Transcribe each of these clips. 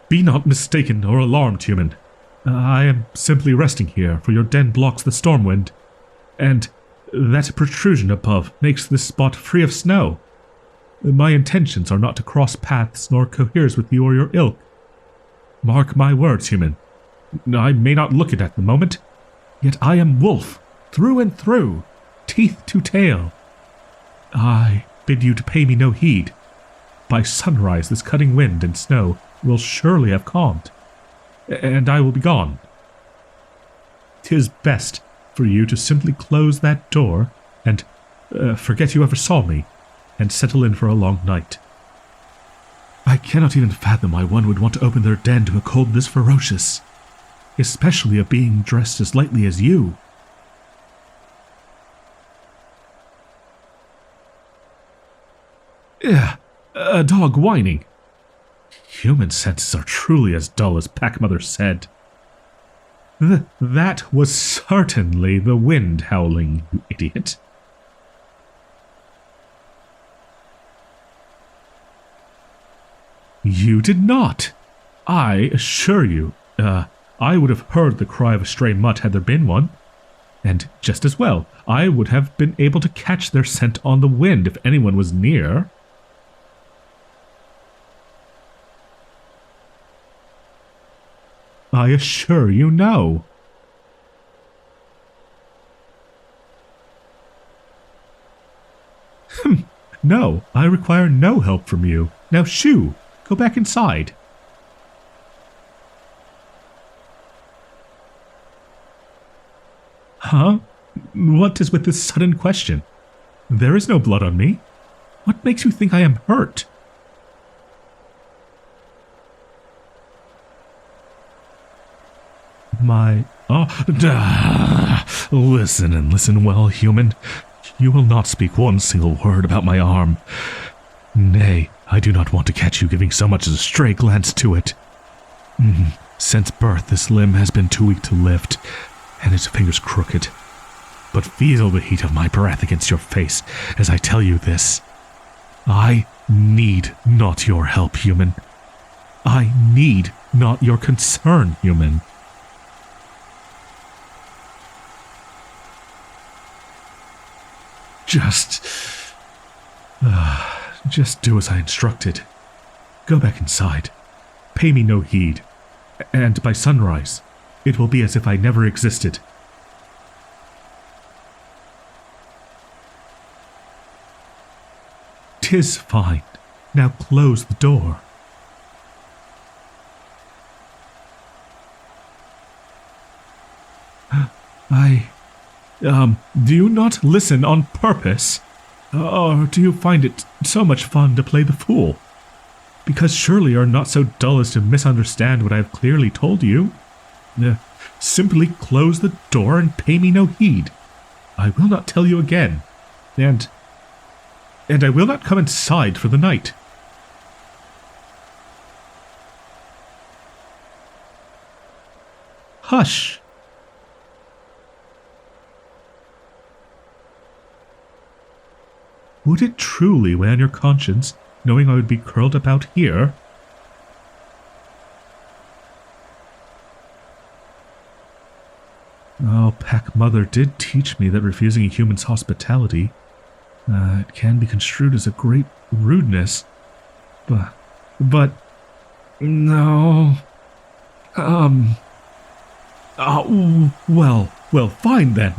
Be not mistaken or alarmed, human. I am simply resting here, for your den blocks the storm wind, and that protrusion above makes this spot free of snow. My intentions are not to cross paths nor coheres with you or your ilk. Mark my words, human. I may not look it at the moment, yet I am wolf, through and through, teeth to tail. I bid you to pay me no heed. By sunrise this cutting wind and snow will surely have calmed, and I will be gone. 'Tis best for you to simply close that door and forget you ever saw me, and settle in for a long night. I cannot even fathom why one would want to open their den to a cold this ferocious, especially a being dressed as lightly as you. A dog whining. Human senses are truly as dull as Packmother said. That was certainly the wind howling, you idiot. You did not. I assure you, I would have heard the cry of a stray mutt had there been one. And just as well, I would have been able to catch their scent on the wind if anyone was near. I assure you no. No, I require no help from you. Now shoo, go back inside. Huh? What is with this sudden question? There is no blood on me. What makes you think I am hurt? Listen and listen well, human. You will not speak one single word about my arm. Nay, I do not want to catch you giving so much as a stray glance to it. Since birth, this limb has been too weak to lift, and its fingers crooked. But feel the heat of my breath against your face as I tell you this. I need not your help, human. I need not your concern, human. Just do as I instructed. Go back inside. Pay me no heed. And by sunrise, it will be as if I never existed. "'Tis fine. Now close the door." Do you not listen on purpose? Or do you find it so much fun to play the fool? Because surely you are not so dull as to misunderstand what I have clearly told you. Simply close the door and pay me no heed. I will not tell you again. And I will not come inside for the night. Hush! Would it truly weigh on your conscience, knowing I would be curled up out here? Oh, Packmother did teach me that refusing a human's hospitality, it can be construed as a great rudeness. But no. Well, fine then.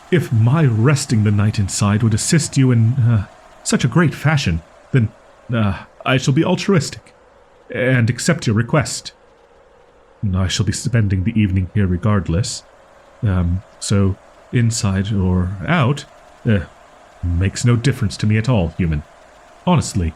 If my resting the night inside would assist you in such a great fashion, then I shall be altruistic and accept your request. I shall be spending the evening here regardless. So inside or out makes no difference to me at all, human. Honestly.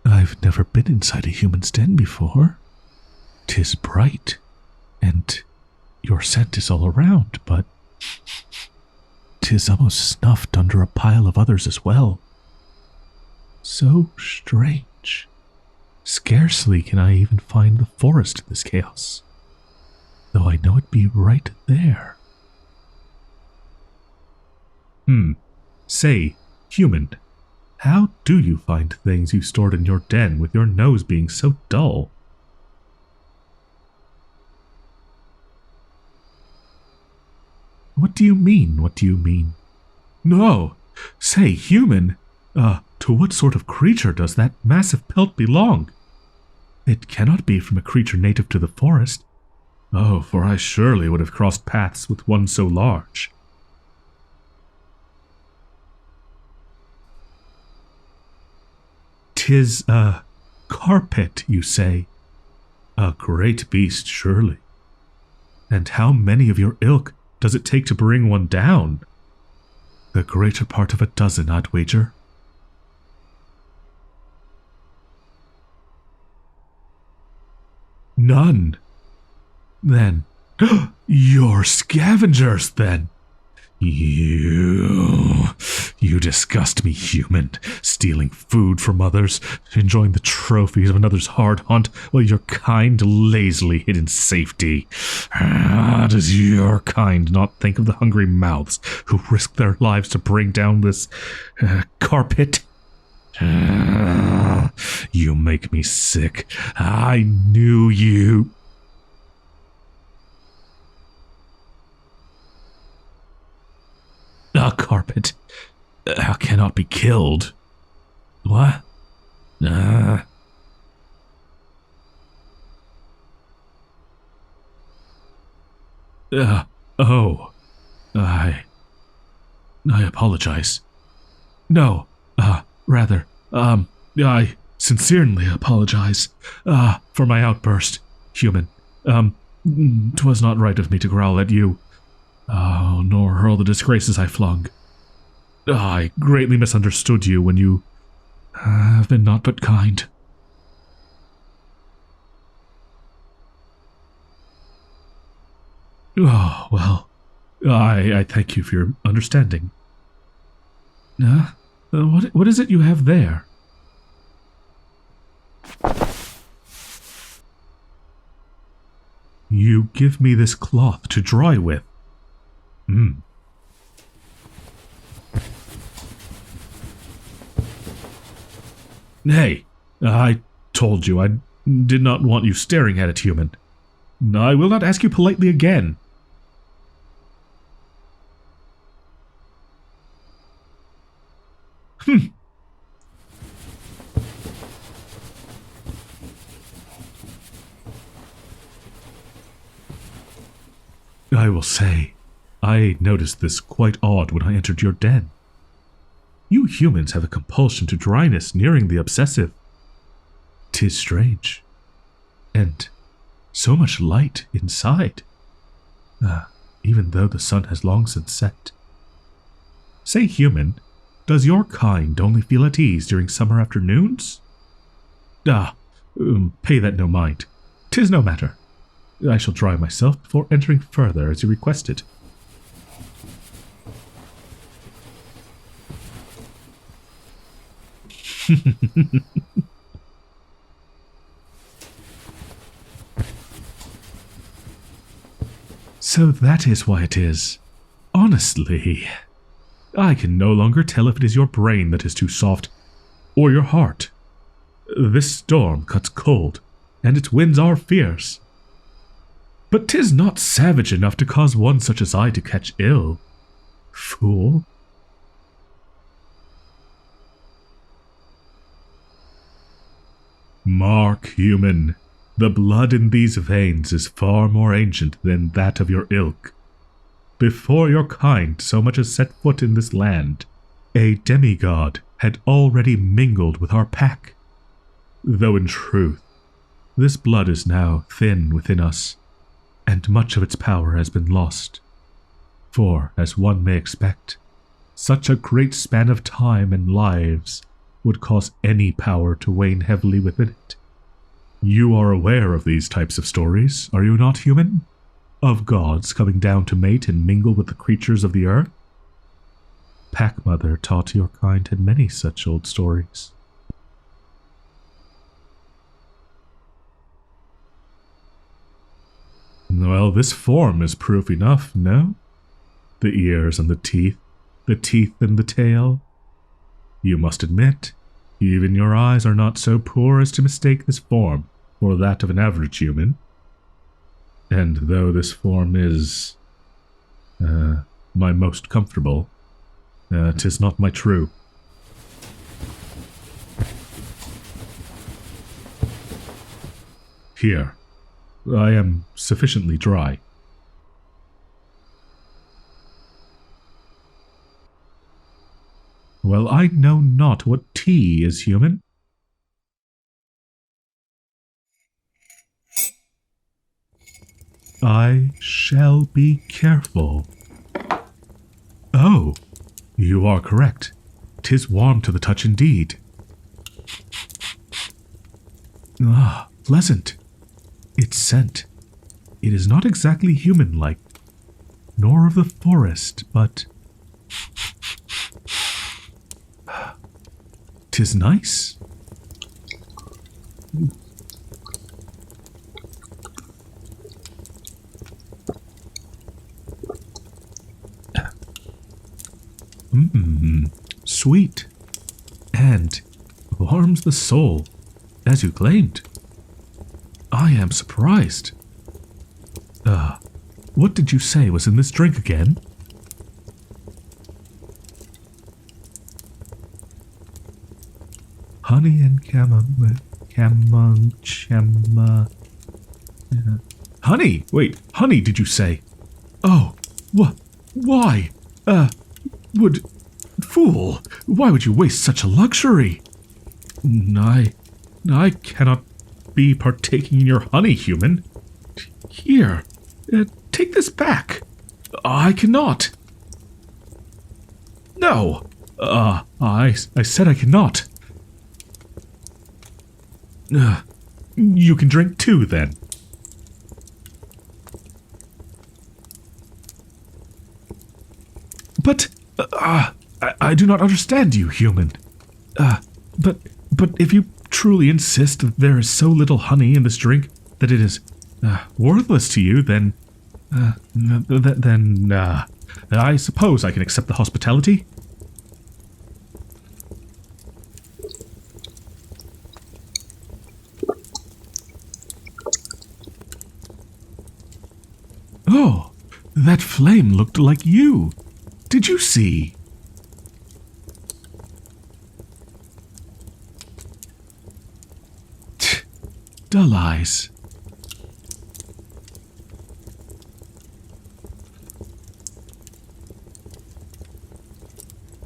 I've never been inside a human's den before. 'Tis bright, and your scent is all around, but 'tis almost snuffed under a pile of others as well. So strange. Scarcely can I even find the forest in this chaos, though I know it be right there. Say, human, how do you find things you stored in your den with your nose being so dull? What do you mean? What do you mean? No! Say, human! To what sort of creature does that massive pelt belong? It cannot be from a creature native to the forest. Oh, for I surely would have crossed paths with one so large. 'Tis a carpet, you say? A great beast, surely. And how many of your ilk does it take to bring one down? The greater part of a dozen, I'd wager. None. Then, you're scavengers, then. You disgust me, human, stealing food from others, enjoying the trophies of another's hard hunt while your kind lazily hid in safety. Does your kind not think of the hungry mouths who risk their lives to bring down this carpet? You make me sick. I knew you. A carpet cannot be killed. What? Oh. I apologize. No, rather, I sincerely apologize, for my outburst, human. 'Twas not right of me to growl at you. Oh, nor hurl the disgraces I flung. I greatly misunderstood you when you have been naught but kind. Oh, well, I thank you for your understanding. What is it you have there? You give me this cloth to dry with. Hey, I told you I did not want you staring at it, human. I will not ask you politely again. I will say, I noticed this quite odd when I entered your den. You humans have a compulsion to dryness nearing the obsessive. 'Tis strange. And so much light inside. Even though the sun has long since set. Say, human, does your kind only feel at ease during summer afternoons? Pay that no mind. 'Tis no matter. I shall dry myself before entering further as you requested. So that is why it is. Honestly, I can no longer tell if it is your brain that is too soft, or your heart. This storm cuts cold, and its winds are fierce. But 'tis not savage enough to cause one such as I to catch ill. Fool. Mark, human, the blood in these veins is far more ancient than that of your ilk. Before your kind so much as set foot in this land, a demigod had already mingled with our pack. Though in truth, this blood is now thin within us, and much of its power has been lost. For, as one may expect, such a great span of time and lives would cause any power to wane heavily within it. You are aware of these types of stories, are you not, human? Of gods coming down to mate and mingle with the creatures of the earth? Pack Mother taught your kind had many such old stories. Well, this form is proof enough, no? The ears and the teeth and the tail. You must admit, even your eyes are not so poor as to mistake this form for that of an average human. And though this form is, my most comfortable, 'tis not my true. Here, I am sufficiently dry. Well, I know not what tea is, human. I shall be careful. Oh, you are correct. 'Tis warm to the touch indeed. Ah, pleasant. Its scent. It is not exactly human-like, nor of the forest, but 'tis nice. Sweet, and warms the soul, as you claimed. I am surprised. What did you say was in this drink again? Honey and honey! Wait, honey, did you say? Oh, why? Fool! Why would you waste such a luxury? I cannot be partaking in your honey, human. Here, take this back. I cannot. No! I said I cannot. You can drink too, then. But, I do not understand you, human. But if you truly insist that there is so little honey in this drink that it is worthless to you, then I suppose I can accept the hospitality. Oh, that flame looked like you. Did you see? Dull eyes.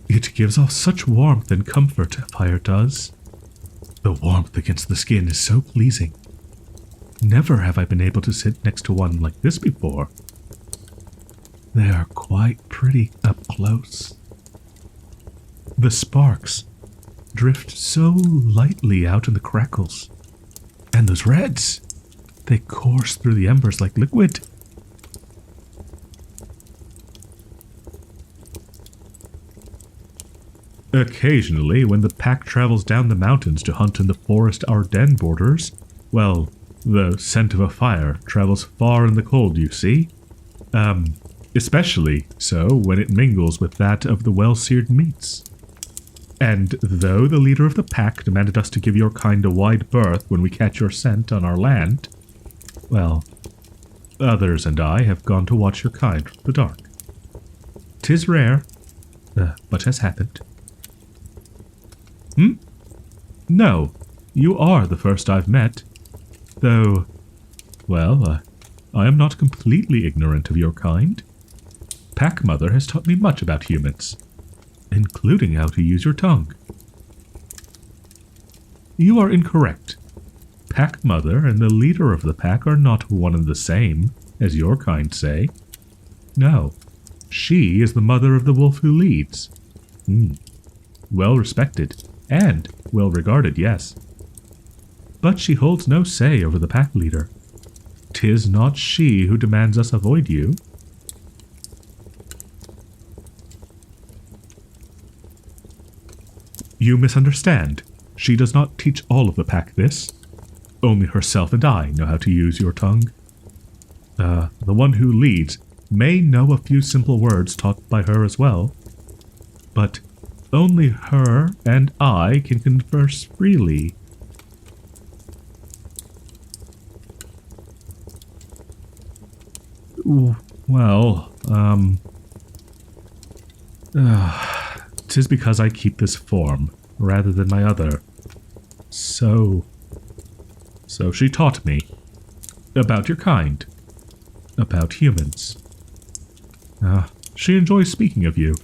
It gives off such warmth and comfort, fire does. The warmth against the skin is so pleasing. Never have I been able to sit next to one like this before. They are quite pretty up close. The sparks drift so lightly out in the crackles. And those reds, they course through the embers like liquid. Occasionally, when the pack travels down the mountains to hunt in the forest Ardennes borders, well, the scent of a fire travels far in the cold, you see. Especially so when it mingles with that of the well-seared meats. And though the leader of the pack demanded us to give your kind a wide berth when we catch your scent on our land, well, others and I have gone to watch your kind from the dark. 'Tis rare, but has happened. No, you are the first I've met, though, well, I am not completely ignorant of your kind. Pack Mother has taught me much about humans, including how to use your tongue. You are incorrect. Pack Mother and the leader of the pack are not one and the same, as your kind say. No, she is the mother of the wolf who leads. Well respected, and well regarded, yes. But she holds no say over the pack leader. 'Tis not she who demands us avoid you. You misunderstand. She does not teach all of the pack this. Only herself and I know how to use your tongue. The one who leads may know a few simple words taught by her as well, but only her and I can converse freely. Well, 'tis because I keep this form rather than my other. So she taught me about your kind, about humans. She enjoys speaking of you.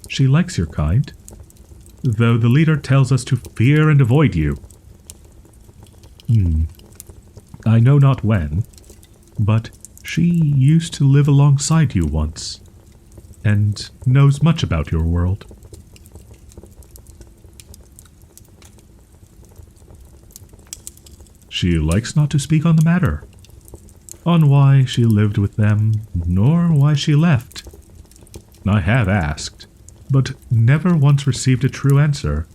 She likes your kind, though the leader tells us to fear and avoid you. I know not when, but she used to live alongside you once, and knows much about your world. She likes not to speak on the matter, on why she lived with them, nor why she left. I have asked, but never once received a true answer.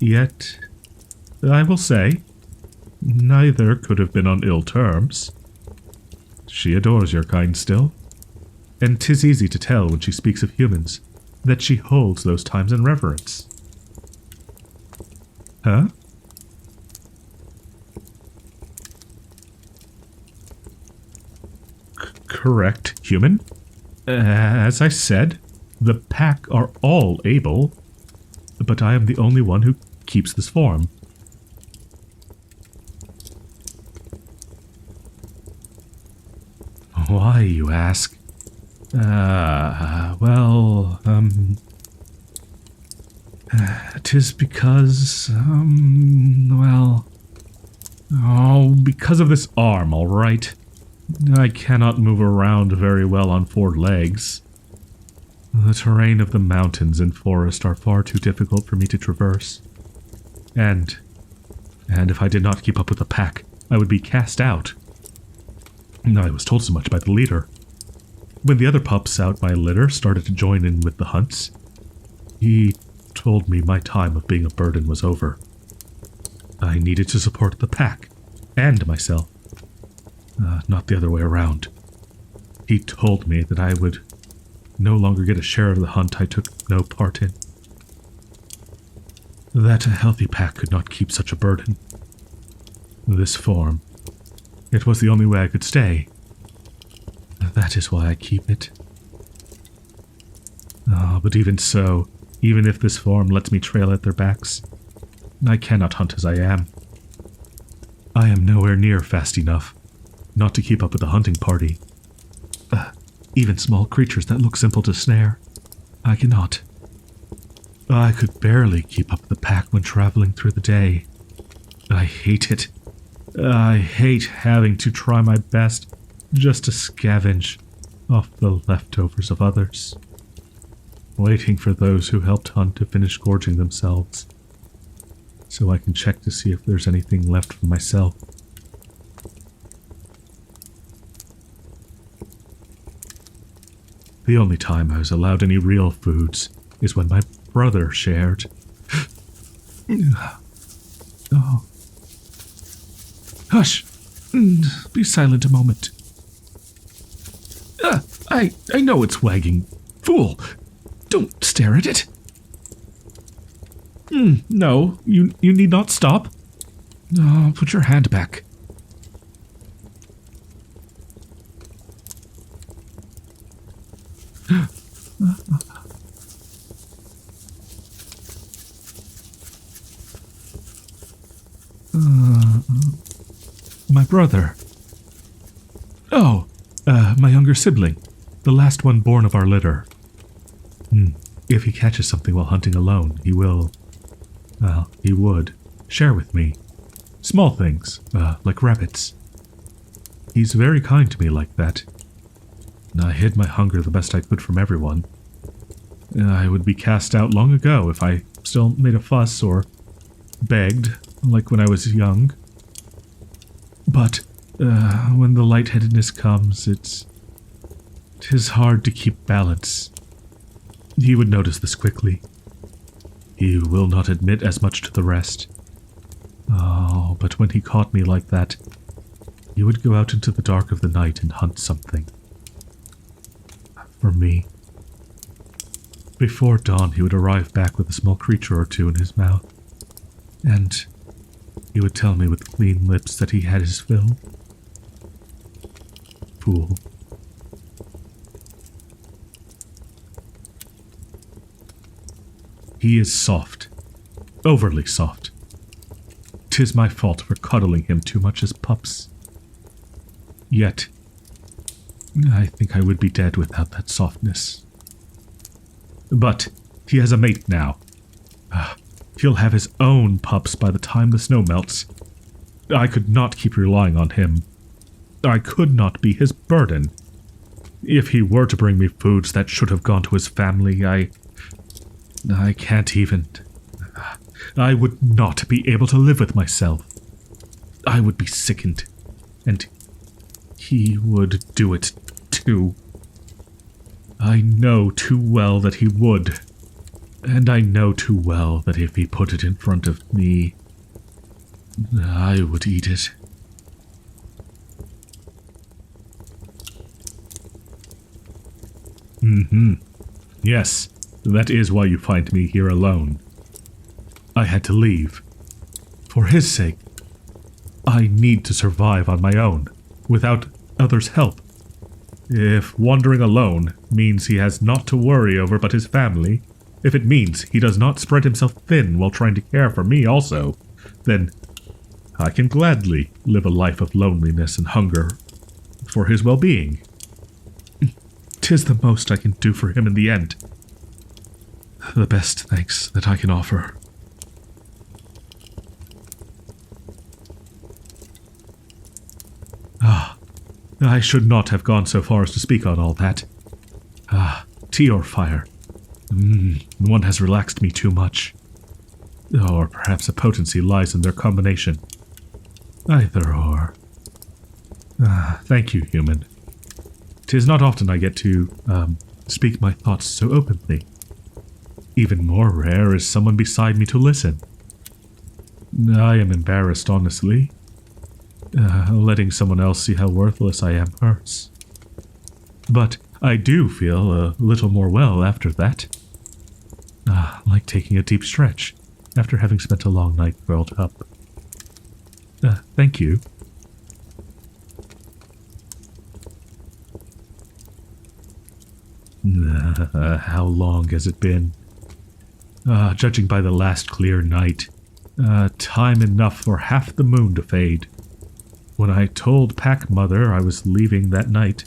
Yet, I will say, neither could have been on ill terms. She adores your kind still, and 'tis easy to tell when she speaks of humans that she holds those times in reverence. Huh? Correct, human. As I said, the pack are all able, but I am the only one who keeps this form. Why, you ask? Well, 'tis because, because of this arm, all right. I cannot move around very well on 4 legs. The terrain of the mountains and forest are far too difficult for me to traverse. And if I did not keep up with the pack, I would be cast out. I was told so much by the leader. When the other pups out my litter started to join in with the hunts, he told me my time of being a burden was over. I needed to support the pack and myself. Not the other way around. He told me that I would no longer get a share of the hunt I took no part in. That a healthy pack could not keep such a burden. This form, it was the only way I could stay. That is why I keep it. But even so, even if this form lets me trail at their backs, I cannot hunt as I am. I am nowhere near fast enough not to keep up with the hunting party. Even small creatures that look simple to snare, I cannot. I could barely keep up with the pack when traveling through the day. I hate it. I hate having to try my best just to scavenge off the leftovers of others, waiting for those who helped hunt to finish gorging themselves, so I can check to see if there's anything left for myself. The only time I was allowed any real foods is when my brother shared. Oh. Hush! Be silent a moment. I know it's wagging. Fool! Don't stare at it. No, you need not stop. Put your hand back. My brother. Oh, my younger sibling. The last one born of our litter. If he catches something while hunting alone, he will... Well, he would share with me. Small things, like rabbits. He's very kind to me like that. I hid my hunger the best I could from everyone. I would be cast out long ago if I still made a fuss or begged, like when I was young. But when the lightheadedness comes, tis hard to keep balance. He would notice this quickly. He will not admit as much to the rest. Oh, but when he caught me like that, He would go out into the dark of the night and hunt something. For me. Before dawn, he would arrive back with a small creature or two in his mouth, and he would tell me with clean lips that he had his fill. Fool. He is soft. Overly soft. 'Tis my fault for cuddling him too much as pups. Yet, I think I would be dead without that softness. But he has a mate now. He'll have his own pups by the time the snow melts. I could not keep relying on him. I could not be his burden. If he were to bring me foods that should have gone to his family, I can't even. I would not be able to live with myself. I would be sickened, and he would do it too. I know too well that he would, and I know too well that if he put it in front of me, I would eat it. Yes, that is why you find me here alone. I had to leave. For his sake. I need to survive on my own, without others' help. If wandering alone means he has naught to worry over but his family, if it means he does not spread himself thin while trying to care for me also, then I can gladly live a life of loneliness and hunger for his well-being. 'Tis the most I can do for him in the end. The best thanks that I can offer. I should not have gone so far as to speak on all that. Tea or fire? One has relaxed me too much. Or perhaps a potency lies in their combination. Either or. Thank you, human. 'Tis not often I get to, speak my thoughts so openly. Even more rare is someone beside me to listen. I am embarrassed, honestly. Letting someone else see how worthless I am hurts. But I do feel a little more well after that. Like taking a deep stretch after having spent a long night curled up. Thank you. How long has it been? Judging by the last clear night, time enough for half the moon to fade. When I told Pack Mother I was leaving that night,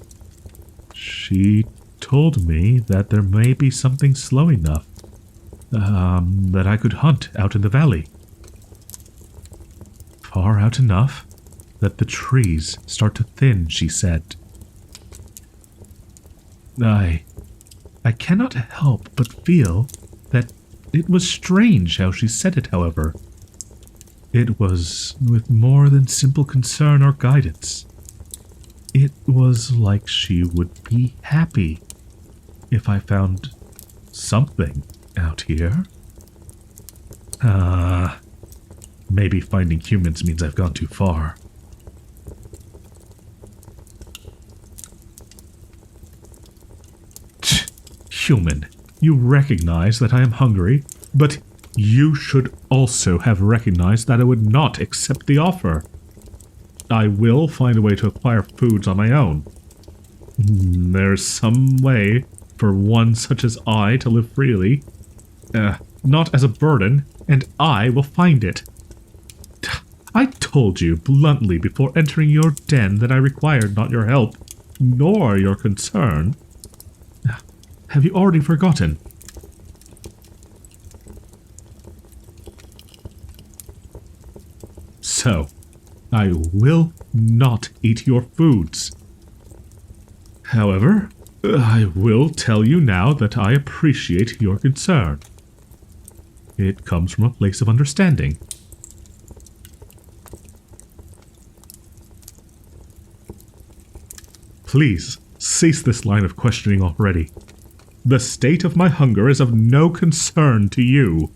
she told me that there may be something slow enough that I could hunt out in the valley. Far out enough that the trees start to thin, she said. I cannot help but feel that it was strange how she said it, however. It was with more than simple concern or guidance. It was like she would be happy if I found something out here. Maybe finding humans means I've gone too far. Human, you recognize that I am hungry, but you should also have recognized that I would not accept the offer. I will find a way to acquire foods on my own. There's some way for one such as I to live freely, not as a burden, and I will find it. I told you bluntly before entering your den that I required not your help, nor your concern. Have you already forgotten? So, I will not eat your foods. However, I will tell you now that I appreciate your concern. It comes from a place of understanding. Please, cease this line of questioning already. The state of my hunger is of no concern to you.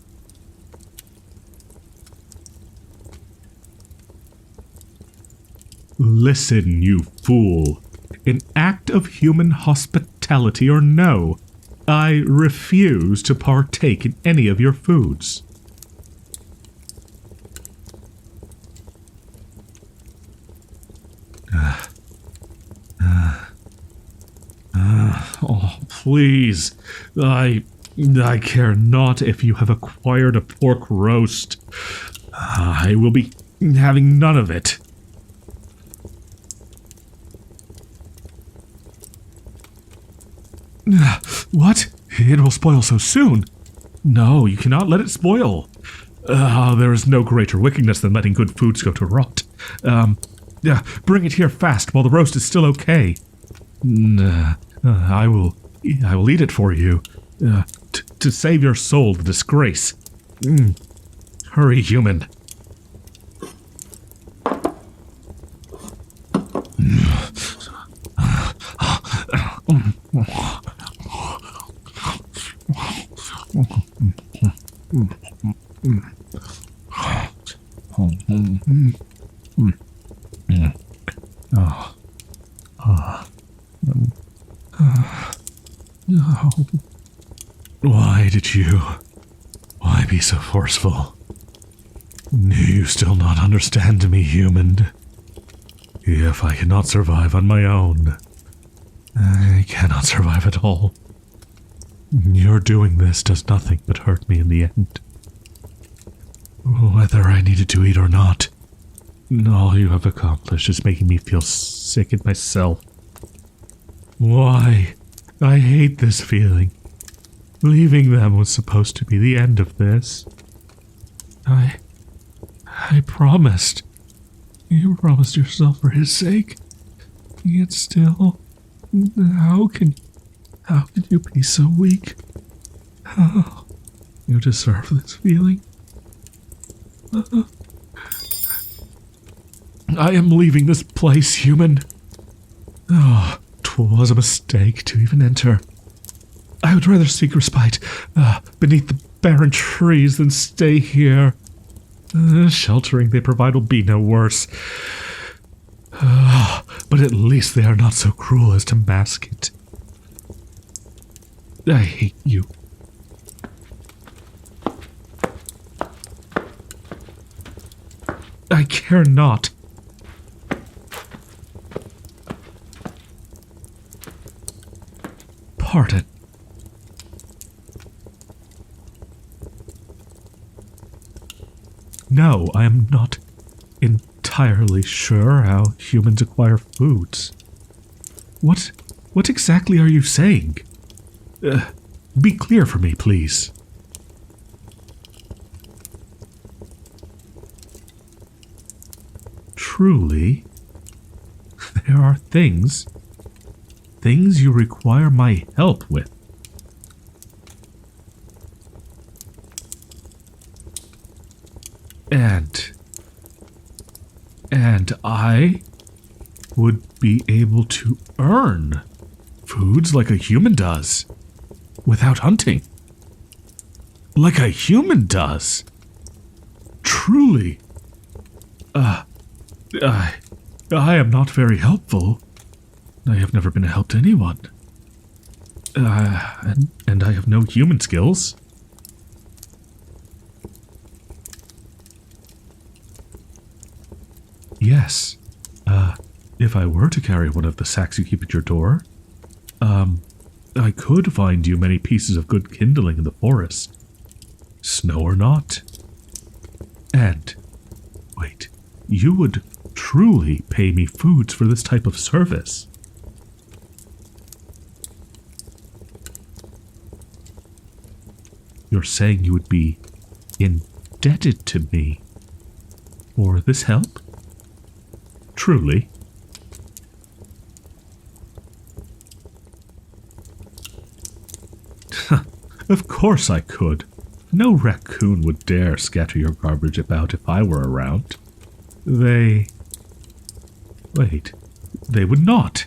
Listen, you fool. An act of human hospitality or no, I refuse to partake in any of your foods. Oh, please. I care not if you have acquired a pork roast. I will be having none of it. What? It will spoil so soon. No, you cannot let it spoil. There is no greater wickedness than letting good foods go to rot. Bring it here fast while the roast is still okay. I will eat it for you. To save your soul the disgrace. Hurry, human. Why be so forceful? Do you still not understand me, human? If I cannot survive on my own, I cannot survive at all. Your doing this does nothing but hurt me in the end. Whether I needed to eat or not, all you have accomplished is making me feel sick at myself. Why? I hate this feeling. Leaving them was supposed to be the end of this. I promised. You promised yourself for his sake. Yet still, how can you be so weak? Oh, you deserve this feeling. I am leaving this place, human. Oh, 'twas a mistake to even enter. I would rather seek respite beneath the barren trees than stay here. The sheltering they provide will be no worse. But at least they are not so cruel as to mask it. I hate you. I care not. Pardon. No, I am not entirely sure how humans acquire foods. What exactly are you saying? Be clear for me, please. Truly, there are things you require my help with. And I would be able to earn foods like a human does, without hunting. Like a human does. Truly. I am not very helpful. I have never been a help to anyone. And I have no human skills. Yes. If I were to carry one of the sacks you keep at your door, I could find you many pieces of good kindling in the forest. Snow or not. And, wait, you would truly pay me foods for this type of service. You're saying you would be indebted to me for this help? Truly? Of course I could. No raccoon would dare scatter your garbage about if I were around. Wait, they would not.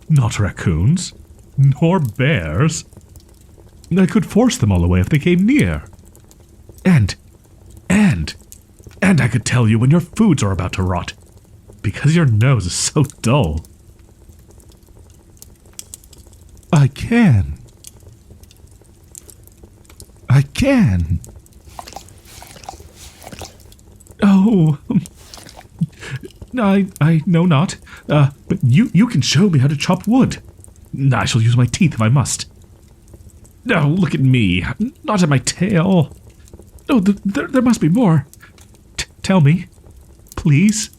Not raccoons. Nor bears. I could force them all away if they came near. And I could tell you when your foods are about to rot. because your nose is so dull. I can. I can. Oh, I know not. But you can show me how to chop wood. I shall use my teeth if I must. Oh, look at me, not at my tail. Oh, there must be more. Tell me, please.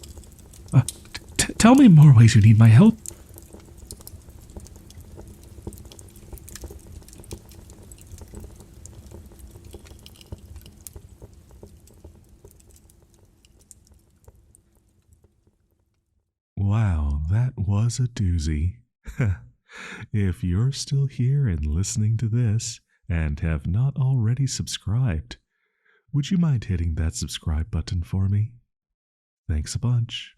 Tell me more ways you need my help. Wow, that was a doozy. If you're still here and listening to this and have not already subscribed, would you mind hitting that subscribe button for me? Thanks a bunch.